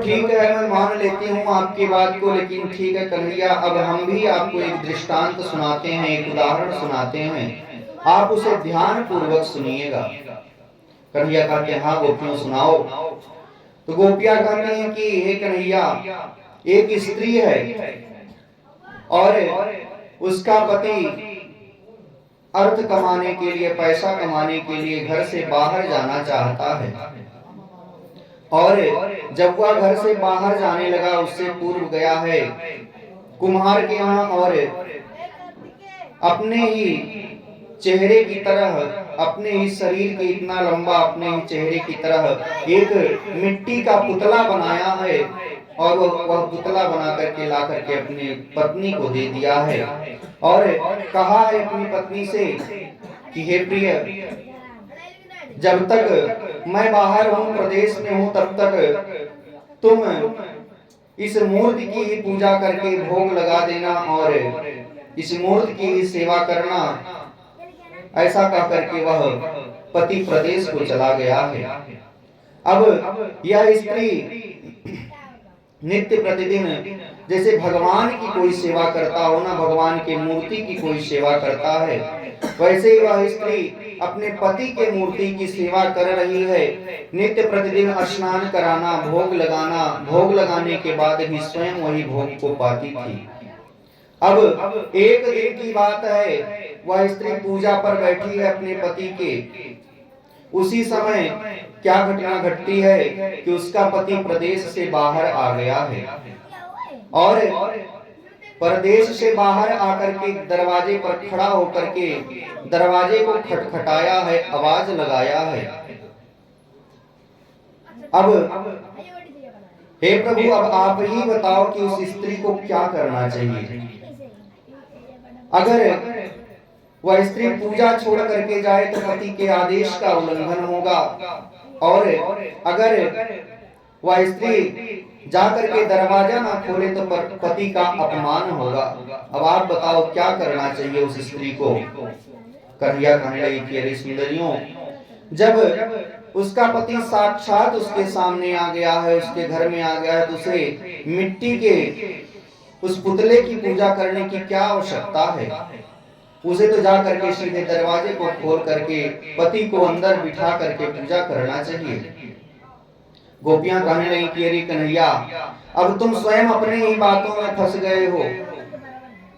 ठीक है, मैं मान लेती हूँ आपकी बात को, लेकिन ठीक है कन्हैया, अब हम भी आपको एक दृष्टांत सुनाते हैं, एक उदाहरण सुनाते हैं, आप उसे ध्यान पूर्वक सुनिएगा। कन्हैया कहते हैं हाँ गोपियों सुनाओ। तो गोपियां कहती हैं कि हे कन्हैया, एक स्त्री है और उसका पति अर्थ कमाने के लिए, पैसा कमाने के लिए घर से बाहर जाना चाहता है, और जब वह घर से बाहर जाने लगा उससे पूर्व गया है कुम्हार के यहाँ, और अपने ही चेहरे की तरह, अपने ही शरीर के इतना लंबा अपने ही चेहरे की तरह एक मिट्टी का पुतला बनाया है, और वह पुतला बना करके ला करके अपनी पत्नी को दे दिया है, और कहा है अपनी पत्नी से कि हे प्रिय, जब तक मैं बाहर हूँ, प्रदेश में हूँ, तब तक तुम इस मूर्ति की ही पूजा करके भोग लगा देना और इस मूर्ति की ही सेवा करना। ऐसा कह करके वह पति प्रदेश को चला गया है। अब यह स्त्री नित्य प्रतिदिन जैसे भगवान की कोई सेवा करता हो ना, भगवान की मूर्ति की कोई सेवा करता है, वैसे ही वह स्त्री अपने पति के मूर्ति की सेवा कर रही है। नित्य प्रतिदिन स्नान कराना, भोग लगाना, भोग लगाने के बाद भी स्वयं वही भोग को पाती थी। अब एक दिन की बात है, वह स्त्री पूजा पर बैठी है अपने पति के, उसी समय क्या घटना घटती है कि उसका पति प्रदेश से बाहर आ गया है, और प्रदेश से बाहर आकर के दरवाजे पर खड़ा होकर के दरवाजे को खटखटाया है, आवाज लगाया है। अब हे प्रभु, अब आप ही बताओ कि उस स्त्री को क्या करना चाहिए। अगर वह स्त्री पूजा छोड़ करके जाए तो पति के आदेश का उल्लंघन होगा, और अगर वह स्त्री जाकर के दरवाजा ना खोले तो पति का अपमान होगा। अब आप बताओ क्या करना चाहिए उस स्त्री को। कन्हैया कहने लगी कि अरे सुंदरियों, जब उसका पति साक्षात उसके सामने आ गया है, उसके घर में आ गया है, तो उसे मिट्टी के उस पुतले की पूजा करने की क्या आवश्यकता है। उसे तो जा करके सीधे दरवाजे को खोल करके पति को अंदर बिठा करके पूजा करना चाहिए। गोपियां कहने लगी कि अरे कन्हैया, अब तुम स्वयं अपने ही बातों में फंस गए हो।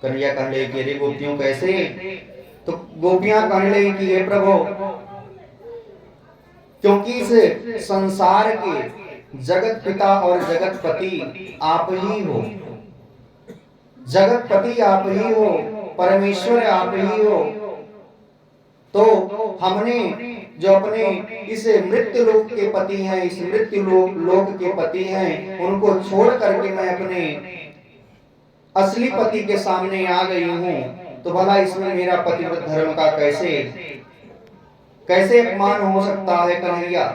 कन्हैया कहने लगी कि अरे गोपियों कैसे। तो गोपियां कहने लगी कि हे प्रभु, क्योंकि इस संसार के जगत पिता और जगत पति आप ही हो, जगत पति आप ही हो, परमेश्वर आप ही हो। तो हमने जो अपने इस मृत्यु लोक के पति हैं, इस मृत्यु लोक के पति हैं, उनको छोड़ करके मैं अपने असली पति के सामने आ गई हूँ, तो भला इसमें मेरा पतिव्रत धर्म का कैसे अपमान हो सकता है कन्हैया।